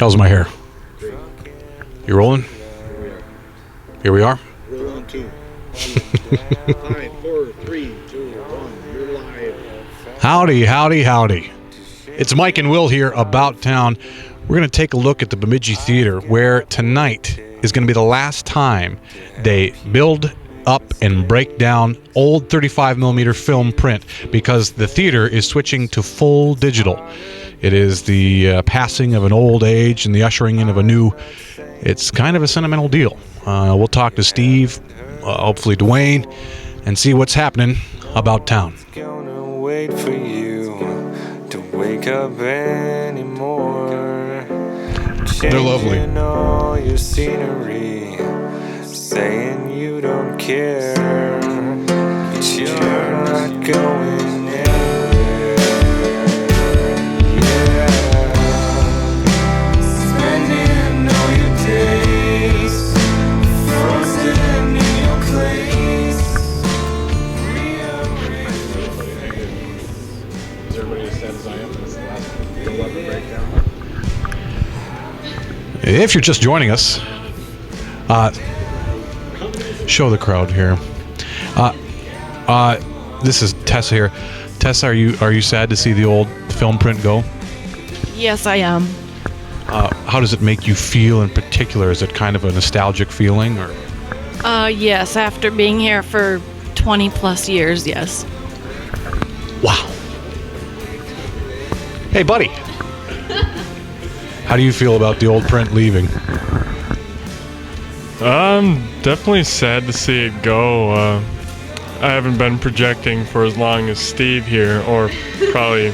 How's my hair? You rolling? Here we are. Roll on 2. 5, 4, 3, 2, 1. You're live. Howdy, howdy, howdy. It's Mike and Will here about town. We're going to take a look at the Bemidji Theatre, where tonight is going to be the last time they build up and break down old 35mm film print, because the theater is switching to full digital. It is the passing of an old age and the ushering in of a new. It's kind of a sentimental deal. We'll talk to Steve, hopefully Dwayne, and see what's happening about town. Gonna wait for you to wake up anymore. They're lovely. Changing all your scenery, saying you don't care, but you're not going anywhere. Yeah, spending all your days frozen in your place. Is everybody as sad as I am? This last 11 breakdown. If you're just joining us, show the crowd here. This is Tessa here. Tessa, are you sad to see the old film print go? Yes, I am. How does it make you feel in particular? Is it kind of a nostalgic feeling, or? Yes, after being here for 20 plus years, yes. Wow. Hey, buddy. How do you feel about the old print leaving? I'm definitely sad to see it go. I haven't been projecting for as long as Steve here, or probably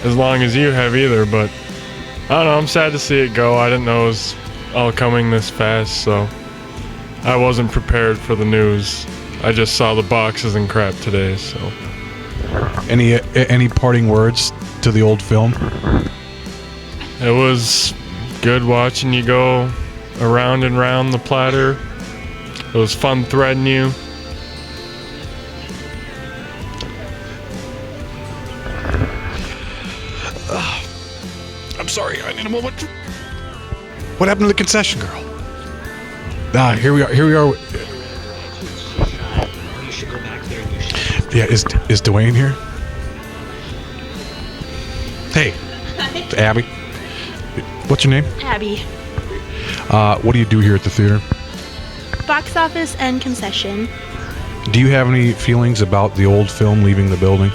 as long as you have either, but I don't know, I'm sad to see it go. I didn't know it was all coming this fast, so I wasn't prepared for the news. I just saw the boxes and crap today, so. Any parting words to the old film? It was good watching you go around and round the platter. It was fun threading you. I'm sorry, I need a moment. What happened to the concession girl? Here we are. You should go back there and you should. Yeah, is Dwayne here? Hey, it's Abby. What's your name? Abby. What do you do here at the theater? Box office and concession. Do you have any feelings about the old film leaving the building?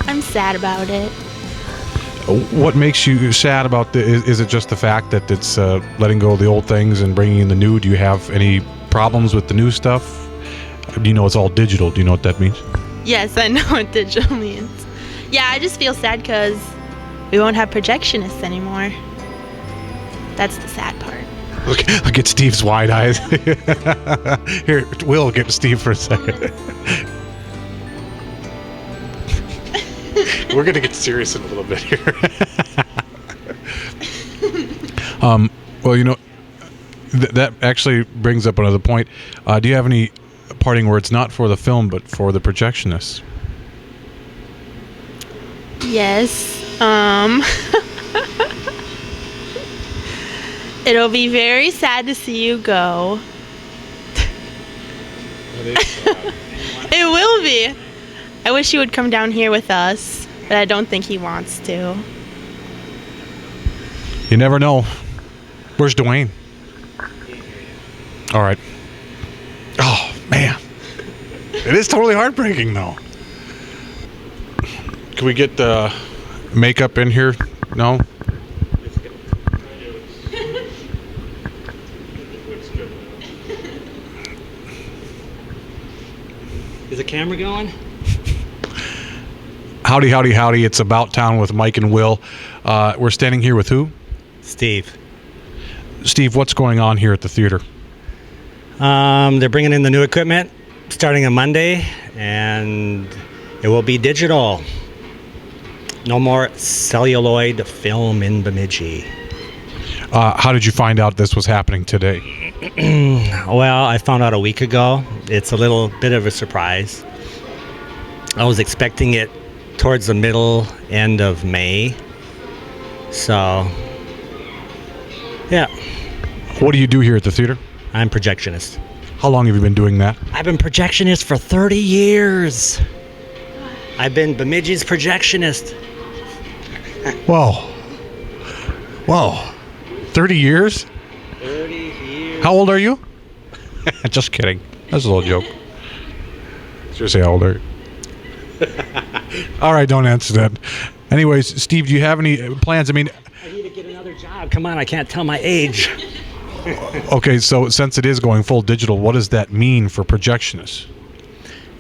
I'm sad about it. What makes you sad about is it just the fact that it's letting go of the old things and bringing in the new? Do you have any problems with the new stuff? Do you know it's all digital? Do you know what that means? Yes, I know what digital means. Yeah, I just feel sad because we won't have projectionists anymore. That's the sad part. Look at Steve's wide eyes. Here, we'll get to Steve for a second. We're going to get serious in a little bit here. Well, you know, that actually brings up another point. Do you have any parting words, not for the film, but for the projectionists? Yes. It'll be very sad to see you go. It will be. I wish he would come down here with us, but I don't think he wants to. You never know. Where's Dwayne? All right. Oh, man. It is totally heartbreaking, though. Can we get the makeup in here? No? Is the camera going? Howdy, howdy, howdy. It's About Town with Mike and Will. We're standing here with who? Steve. Steve, what's going on here at the theater? They're bringing in the new equipment starting on Monday, and it will be digital. No more celluloid film in Bemidji. How did you find out this was happening today? Well, I found out a week ago. It's a little bit of a surprise. I was expecting it towards the end of May. So Yeah, What do you do here at the theater? I'm projectionist. How long have you been doing that? I've been projectionist for 30 years. I've been Bemidji's projectionist. Whoa. Whoa. 30 years? 30 years. How old are you? Just kidding. That's a little joke. Seriously, how old are you? All right, don't answer that. Anyways, Steve, do you have any plans? I mean, I need to get another job. Come on, I can't tell my age. okay, so since it is going full digital, what does that mean for projectionists?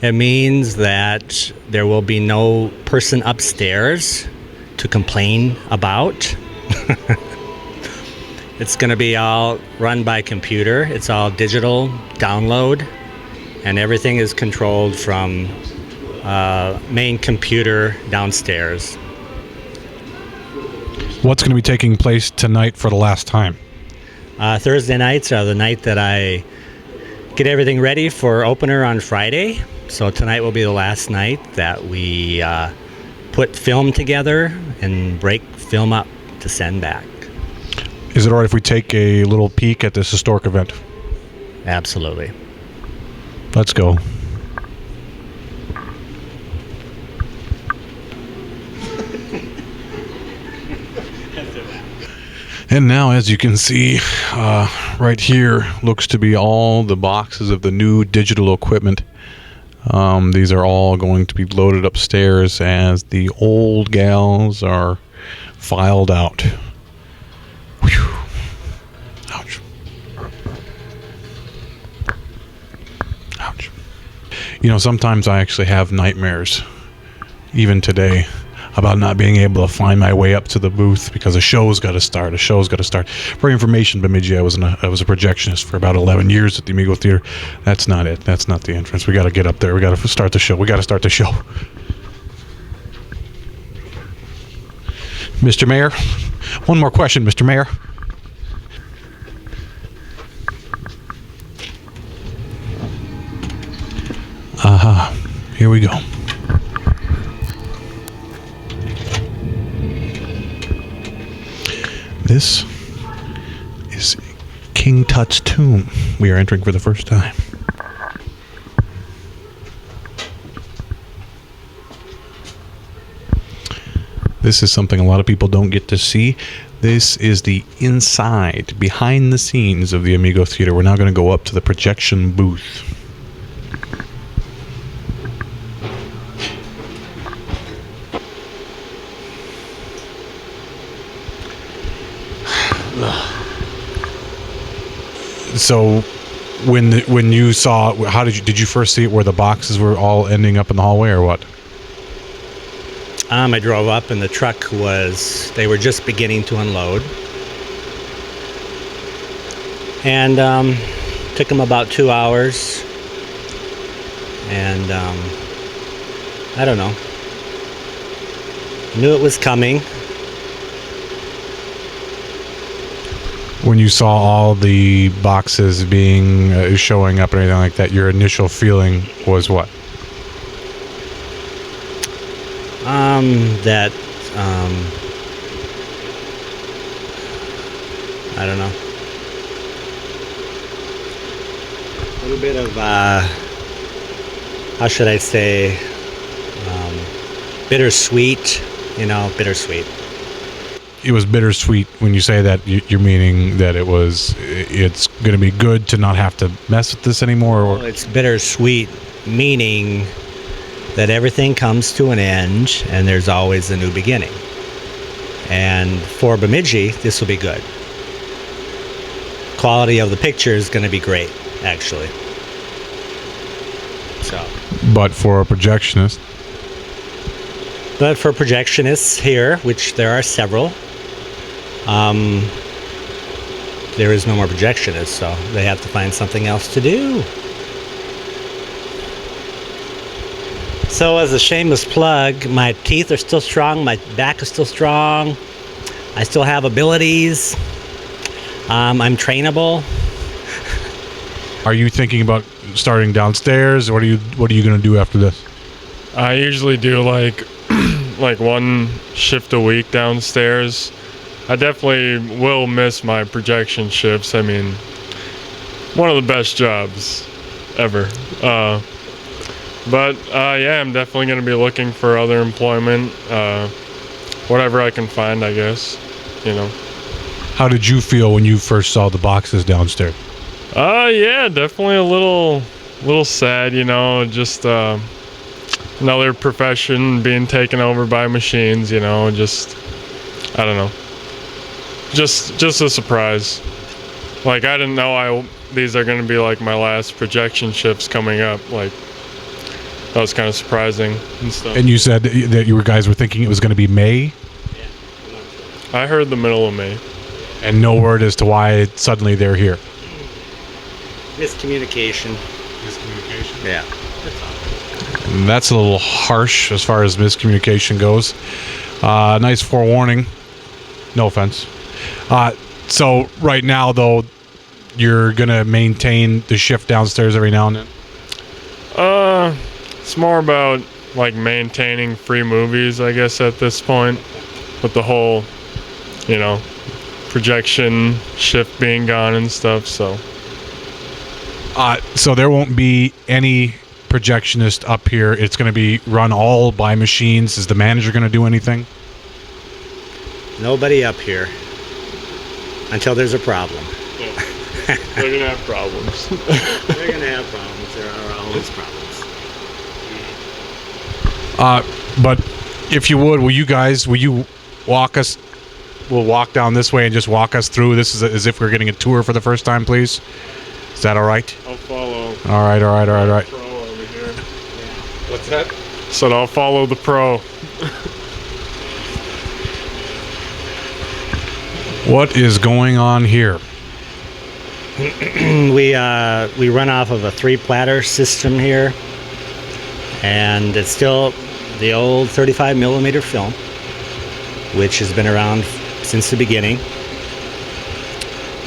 It means that there will be no person upstairs to complain about. It's going to be all run by computer. It's all digital download, and everything is controlled from main computer downstairs. What's going to be taking place tonight for the last time? Thursday nights are the night that I get everything ready for opener on Friday. So tonight will be the last night that we put film together and break film up to send back. Is it all right if we take a little peek at this historic event? Absolutely. Let's go. And now, as you can see, right here looks to be all the boxes of the new digital equipment. These are all going to be loaded upstairs as the old gals are filed out. Whew. Ouch. Ouch. You know, sometimes I actually have nightmares, even today, about not being able to find my way up to the booth because a show's got to start. For your information, Bemidji, I was a projectionist for about 11 years at the Amigo Theater. That's not it. That's not the entrance. We got to get up there. We got to start the show. Mr. Mayor, one more question, Mr. Mayor. Here we go. This is King Tut's tomb. We are entering for the first time. This is something a lot of people don't get to see. This is the inside, behind the scenes of the Amigo Theater. We're now going to go up to the projection booth. So, when you saw, how did you first see it? Where the boxes were all ending up in the hallway, or what? I drove up and the truck they were just beginning to unload. And took them about 2 hours. And I don't know. Knew it was coming. When you saw all the boxes being showing up and everything like that, your initial feeling was what? I don't know. A little bit of, how should I say, bittersweet, bittersweet. It was bittersweet when you say that. You're meaning that it's going to be good to not have to mess with this anymore? Or? Well, it's bittersweet, meaning that everything comes to an end and there's always a new beginning. And for Bemidji, this will be good. Quality of the picture is going to be great, actually. So. But for projectionists here, which there are several, there is no more projectionists, so they have to find something else to do. So as a shameless plug, my teeth are still strong, my back is still strong, I still have abilities, I'm trainable. Are you thinking about starting downstairs? What are you going to do after this? I usually do like one shift a week downstairs, I definitely will miss my projection shifts. I mean, one of the best jobs ever. But yeah, I'm definitely going to be looking for other employment, whatever I can find, I guess, you know. How did you feel when you first saw the boxes downstairs? Yeah, definitely a little sad, you know, just another profession being taken over by machines, you know, just, I don't know. Just a surprise. Like, I didn't know these are going to be like my last projection shifts coming up. Like, that was kind of surprising and stuff. And you said that you guys were thinking it was going to be May? I heard the middle of May. And no word as to why suddenly they're here. Miscommunication. Miscommunication? Yeah. And that's a little harsh as far as miscommunication goes. Nice forewarning. No offense. So right now, though, you're going to maintain the shift downstairs every now and then? It's more about, like, maintaining free movies, I guess, at this point. With the whole, you know, projection shift being gone and stuff, so. So there won't be any projectionist up here. It's going to be run all by machines. Is the manager going to do anything? Nobody up here until there's a problem. They're going to have problems. They're going to have problems. There are always problems. But if you would, will you walk us? We'll walk down this way and just walk us through. This is as if we're getting a tour for the first time, please. Is that all right? I'll follow. All right. Pro over here. What's that? Said I'll follow the pro. What is going on here? We run off of a 3-platter system here, and it's still the old 35 millimeter film, which has been around since the beginning.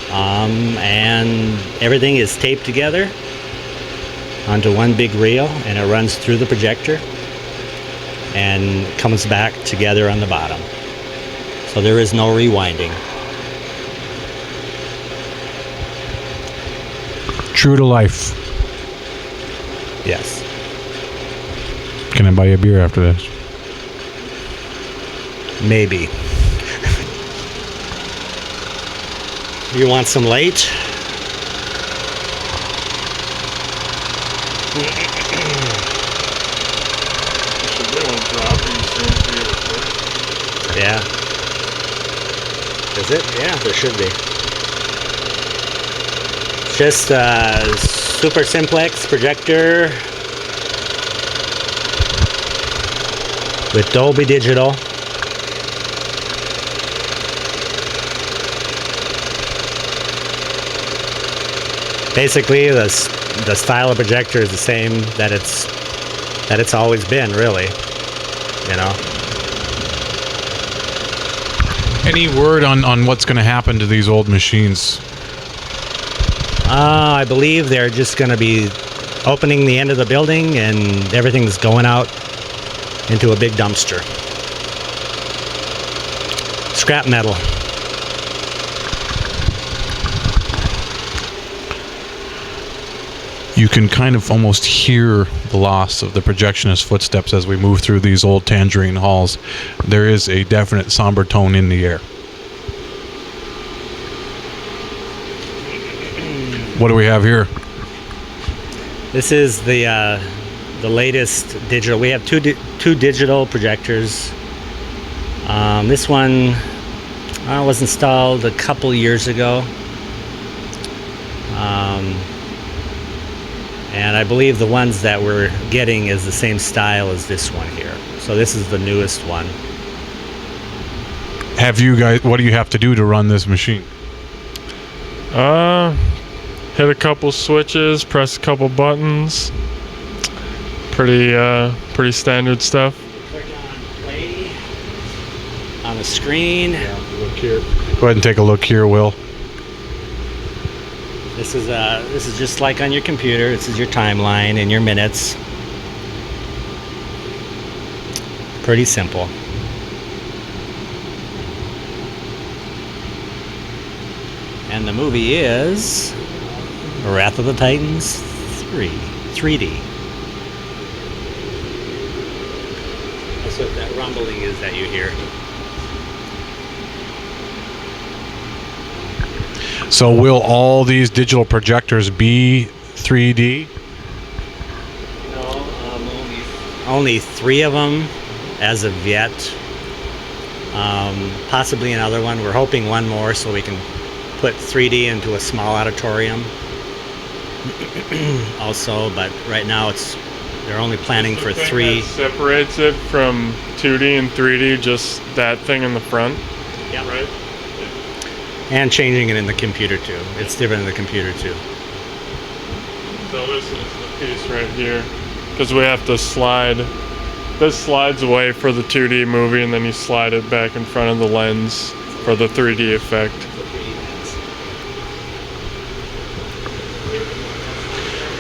And everything is taped together onto one big reel, and it runs through the projector and comes back together on the bottom. So there is no rewinding. True to life. Yes. Can I buy you a beer after this? Maybe. You want some late? Yeah. Is it? Yeah, there should be. Just a super simplex projector with Dolby Digital. Basically, the style of projector is the same that it's always been, really. You know. Any word on what's going to happen to these old machines? I believe they're just going to be opening the end of the building, and everything's going out into a big dumpster. Scrap metal. You can kind of almost hear the loss of the projectionist footsteps as we move through these old tangerine halls. There is a definite somber tone in the air. What do we have here? This is the latest digital. We have two digital projectors. This one was installed a couple years ago. And I believe the ones that we're getting is the same style as this one here. So this is the newest one. Have you guys, what do you have to do to run this machine? Hit a couple switches, press a couple buttons. Pretty standard stuff. Click on play on the screen. Look here. Go ahead and take a look here, Will. This is just like on your computer. This is your timeline and your minutes. Pretty simple. And the movie is Wrath of the Titans 3D. That's what that rumbling is that you hear. So will all these digital projectors be 3D? No, only 3 of them as of yet. Possibly another one. We're hoping one more so we can put 3D into a small auditorium. Also, but right now they're only planning for The thing 3. that separates it from 2D and 3D, just that thing in the front. Yep. Right. And changing it in the computer too. It's different in the computer too. So this is the piece right here, because we have to slide. This slides away for the 2D movie, and then you slide it back in front of the lens for the 3D effect.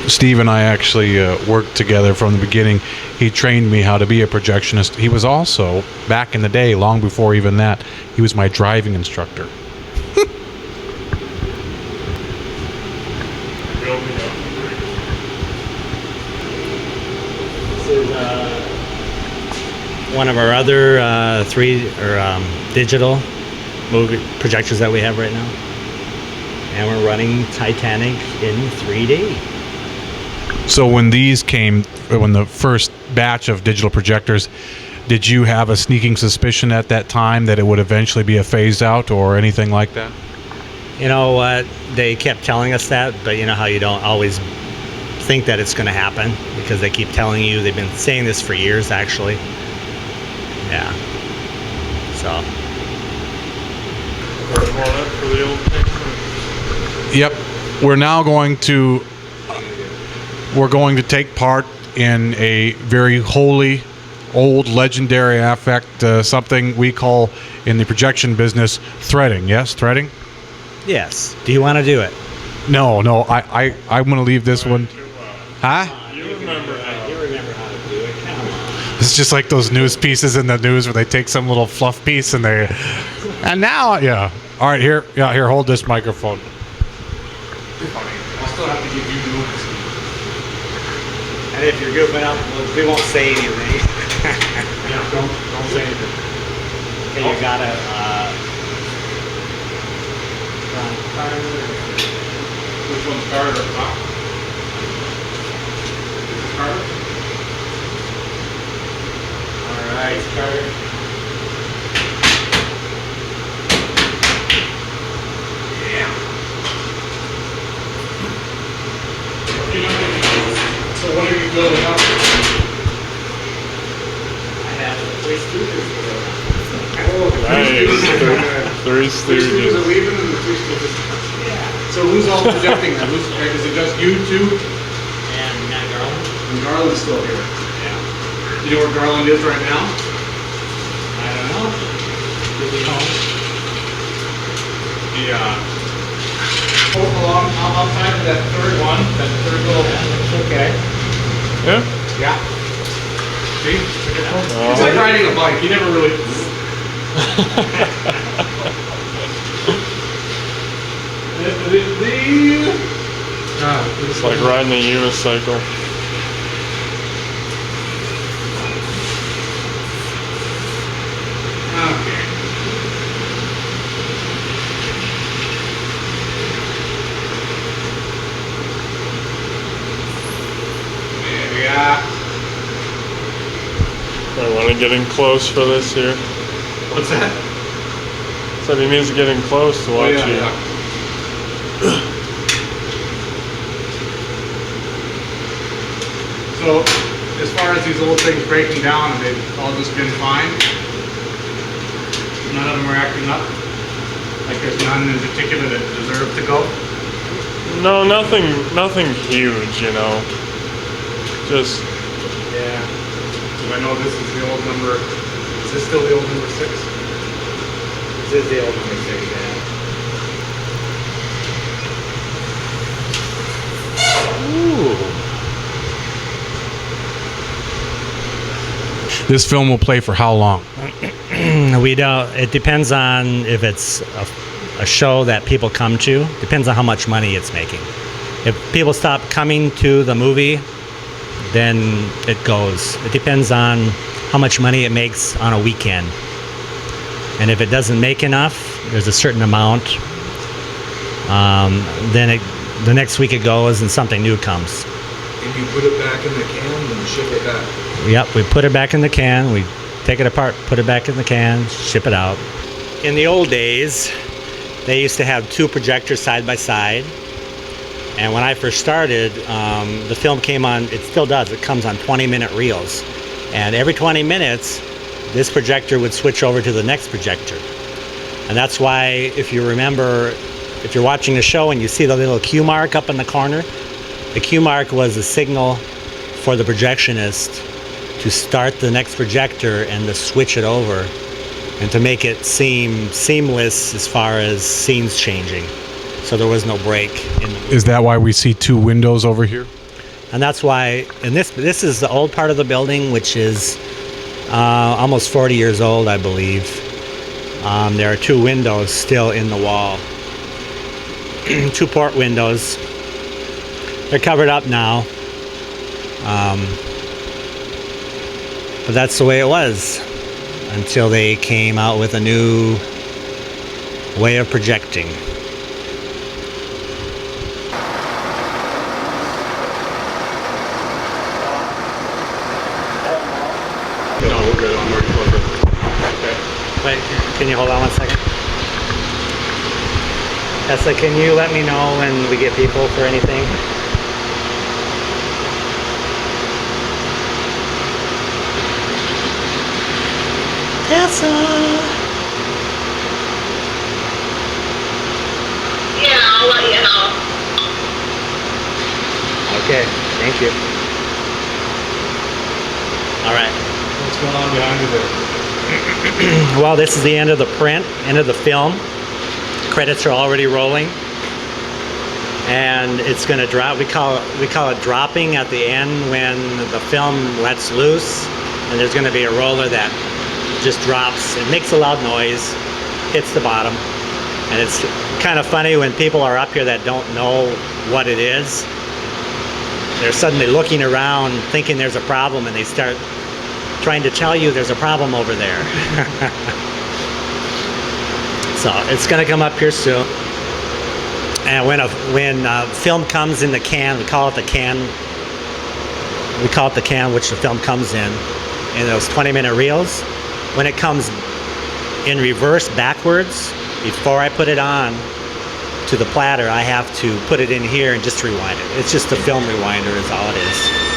Steve and I actually worked together from the beginning. He trained me how to be a projectionist. He was also, back in the day, long before even that, he was my driving instructor. This is one of our other digital movie projectors that we have right now. And we're running Titanic in 3D. So when the first batch of digital projectors, did you have a sneaking suspicion at that time that it would eventually be a phase out or anything like that? You know what? They kept telling us that, but you know how you don't always think that it's going to happen because they keep telling you. They've been saying this for years, actually. Yeah. So. Yep. We're now going to take part in a very holy, old, legendary affect, something we call in the projection business threading. Yes, threading? Yes. Do you want to do it? No. I'm going to leave this one. Huh? You remember how. You remember how to do it. Come on. It's just like those news pieces in the news where they take some little fluff piece and they... And now, yeah. All right, here, hold this microphone. I'll still have to give you news. And if you're goofing up, we won't say anything. Yeah, don't say anything. Okay, you gotta, Which one's Carter? Top? Is this Carter? All right, Carter. Yeah. So what are you building up? I have 3 students. Nice. Three Students Stooges. are leaving and the 3 students. So who's all projecting then? Is it just you two? And Matt Garland? And Garland's still here. Yeah. You know where Garland is right now? I don't know. Did we home? Along outside of that third one, that third little. Okay. Yeah. Yeah. See? Oh. It's like riding a bike. You never really. It's like riding a unicycle. Okay. There we are. I want to get in close for this here. What's that? Said he needs to get in close to watch you. So, as far as these old things breaking down, have they all just been fine? None of them are acting up? Like there's none in particular that deserve to go? No, nothing huge, you know. Just Yeah. So I know this is the old number. Is this still the old number 6? This is the old number 6, yeah. Ooh. This film will play for how long? We don't. It depends on if it's a show that people come to. Depends on how much money it's making. If people stop coming to the movie, then it goes. It depends on how much money it makes on a weekend. And if it doesn't make enough, there's a certain amount, then the next week it goes and something new comes. And you put it back in the can and ship it back. Yep, we put it back in the can, we take it apart, put it back in the can, ship it out. In the old days, they used to have 2 projectors side by side. And when I first started, the film came on, it still does, it comes on 20-minute reels. And every 20 minutes, this projector would switch over to the next projector. And that's why, if you remember, if you're watching a show and you see the little Q mark up in the corner, the Q mark was a signal for the projectionist to start the next projector and to switch it over and to make it seem seamless as far as scenes changing. So there was no break in the movie. Is that why we see 2 windows over here? And that's why, and this is the old part of the building, which is almost 40 years old, I believe. There are 2 windows still in the wall. 2 port windows. They're covered up now. But that's the way it was until they came out with a new way of projecting. No, we're good. I'm already close. Wait, can you hold on 1 second? Tessa, can you let me know when we get people for anything? Tessa! Yeah, I'll let you know. Okay, thank you. All right. What's going on behind you there? Well, this is the end of the print, end of the film. Credits are already rolling, and it's going to drop. We call it dropping at the end when the film lets loose, and there's going to be a roller that just drops. It makes a loud noise, hits the bottom, and it's kind of funny when people are up here that don't know what it is. They're suddenly looking around, thinking there's a problem, and they start trying to tell you there's a problem over there. So it's going to come up here soon. And when film comes in the can, we call it the can. We call it the can which the film comes in those 20-minute reels. When it comes in reverse backwards, before I put it on to the platter, I have to put it in here and just rewind it. It's just a film rewinder is all it is.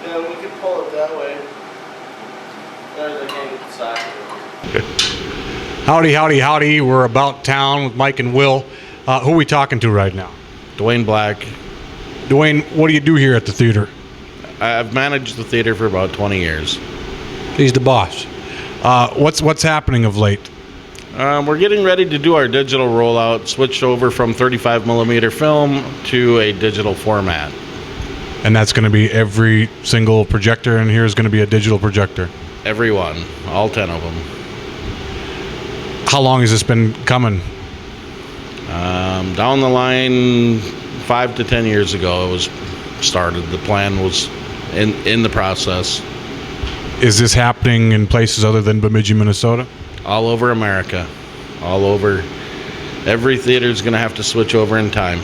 Yeah, we could pull it that way. There's a gang inside. Howdy, howdy, howdy. We're about town with Mike and Will. Who are we talking to right now? Dwayne Black. Dwayne, what do you do here at the theater? I've managed the theater for about 20 years. He's the boss. What's happening of late? We're getting ready to do our digital rollout, switch over from 35mm film to a digital format. And that's going to be every single projector in here is going to be a digital projector. Everyone, all 10 of them. How long has this been coming? Down the line, 5 to 10 years ago, it was started. The plan was in the process. Is this happening in places other than Bemidji, Minnesota? All over America. All over. Every theater is going to have to switch over in time.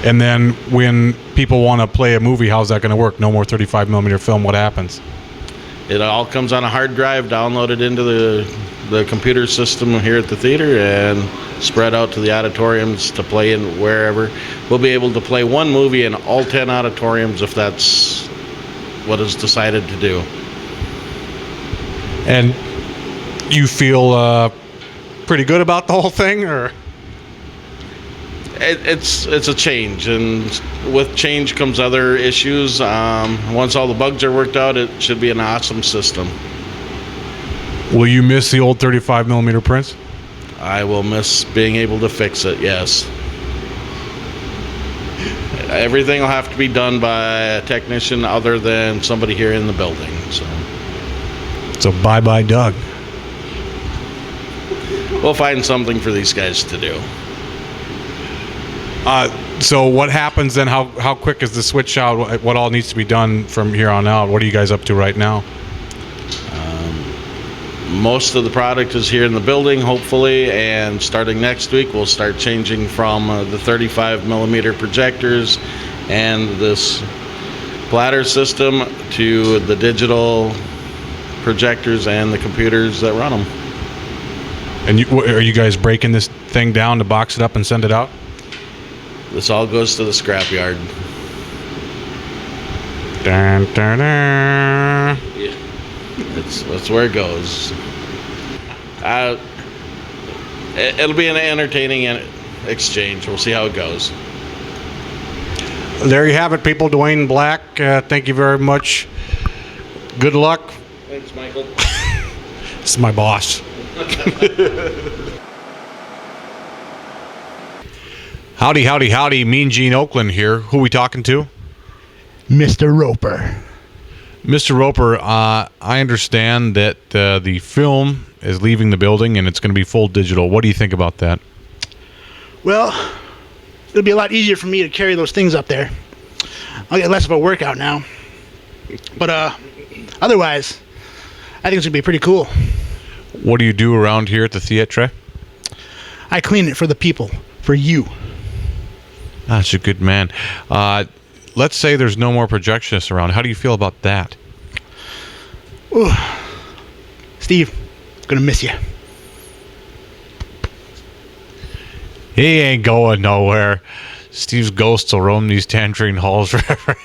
And then when people want to play a movie, how's that going to work? No more 35 millimeter film. What happens? It all comes on a hard drive, downloaded into the computer system here at the theater, and spread out to the auditoriums to play in wherever. We'll be able to play one movie in all 10 auditoriums if that's what is decided to do. And you feel pretty good about the whole thing, or? It's a change, and with change comes other issues. Once all the bugs are worked out, it should be an awesome system. Will you miss the old 35 millimeter prints? I will miss being able to fix it, yes. Everything will have to be done by a technician other than somebody here in the building. So bye-bye, Doug. We'll find something for these guys to do. So what happens then? How quick is the switch out? What all needs to be done from here on out? What are you guys up to right now? Most of the product is here in the building, hopefully, and starting next week, we'll start changing from the 35 millimeter projectors and this bladder system to the digital projectors and the computers that run them. And are you guys breaking this thing down to box it up and send it out? This all goes to the scrapyard. Dun, dun, dun. Yeah. That's where it goes. It'll be an entertaining exchange. We'll see how it goes. There you have it, people. Dwayne Black, thank you very much. Good luck. Thanks, Michael. This is my boss. Howdy, howdy, howdy. Mean Gene Oakland here. Who are we talking to? Mr. Roper. Mr. Roper, I understand that the film is leaving the building and it's going to be full digital. What do you think about that? Well, it'll be a lot easier for me to carry those things up there. I'll get less of a workout now. But otherwise, I think it's going to be pretty cool. What do you do around here at the theatre? I clean it for the people, for you. That's a good man. Let's say there's no more projectionists around. How do you feel about that? Ooh. Steve, gonna miss you. He ain't going nowhere. Steve's ghost will roam these tangerine halls forever.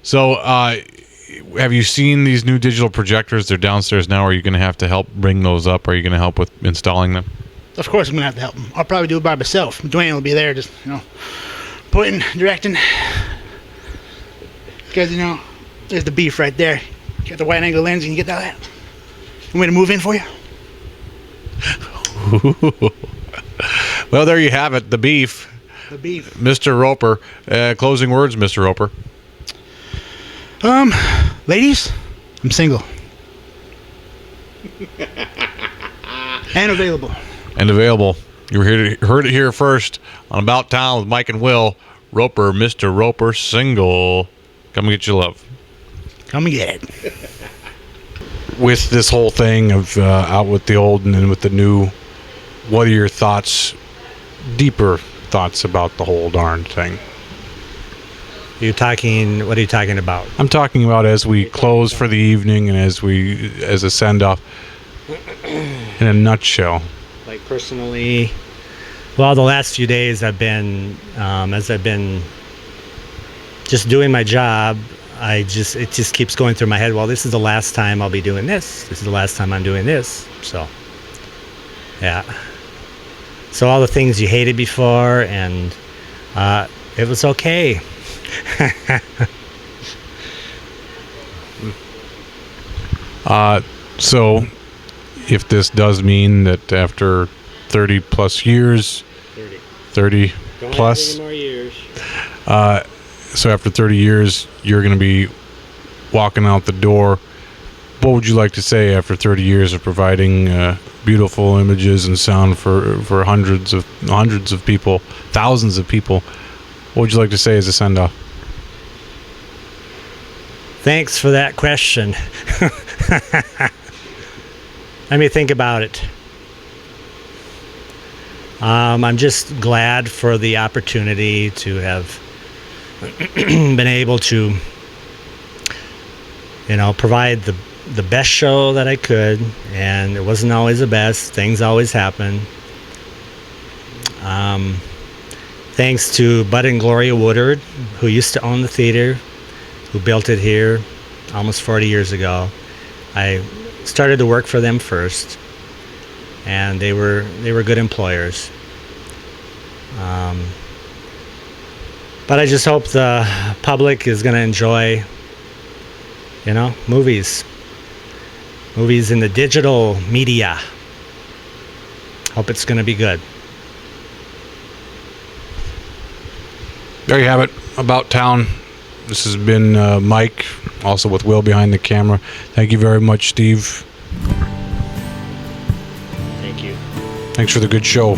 So, have you seen these new digital projectors? They're downstairs now. Are you going to have to help bring those up? Are you going to help with installing them? Of course I'm gonna have to help him. I'll probably do it by myself. Dwayne will be there, just pointing, directing. Because there's the beef right there. You got the wide angle lens. You can get that. You want me to move in for you? Well, there you have it. The beef. The beef. Mr. Roper. Closing words, Mr. Roper. Ladies, I'm single. And available. You heard it here first on About Town with Mike and Will. Roper, Mr. Roper, single. Come and get your love. Come and get it. With this whole thing of out with the old and then with the new, what are your thoughts, deeper thoughts about the whole darn thing? What are you talking about? I'm talking about as we close for the evening and as a send-off, in a nutshell. Like personally, well, the last few days I've been, as I've been just doing my job, it just keeps going through my head. Well, this is the last time I'll be doing this. This is the last time I'm doing this. So, yeah. So all the things you hated before, and it was okay. So if this does mean that after 30 plus years, 30 Don't plus. have any more years. So after 30 years, you're going to be walking out the door. What would you like to say after 30 years of providing beautiful images and sound for hundreds of people, thousands of people? What would you like to say as a send-off? Thanks for that question. Let me think about it. I'm just glad for the opportunity to have been able to, provide the best show that I could, and it wasn't always the best. Things always happen. Thanks to Bud and Gloria Woodard, who used to own the theater, who built it here almost 40 years ago. I started to work for them first, and they were good employers. But I just hope the public is going to enjoy, movies in the digital media. Hope it's going to be good. There you have it, About Town. This has been Mike, also with Will behind the camera. Thank you very much, Steve. Thank you. Thanks for the good show.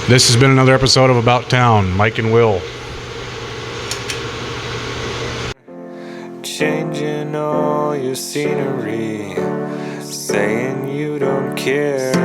This has been another episode of About Town. Mike and Will. Changing all your scenery, saying you don't care.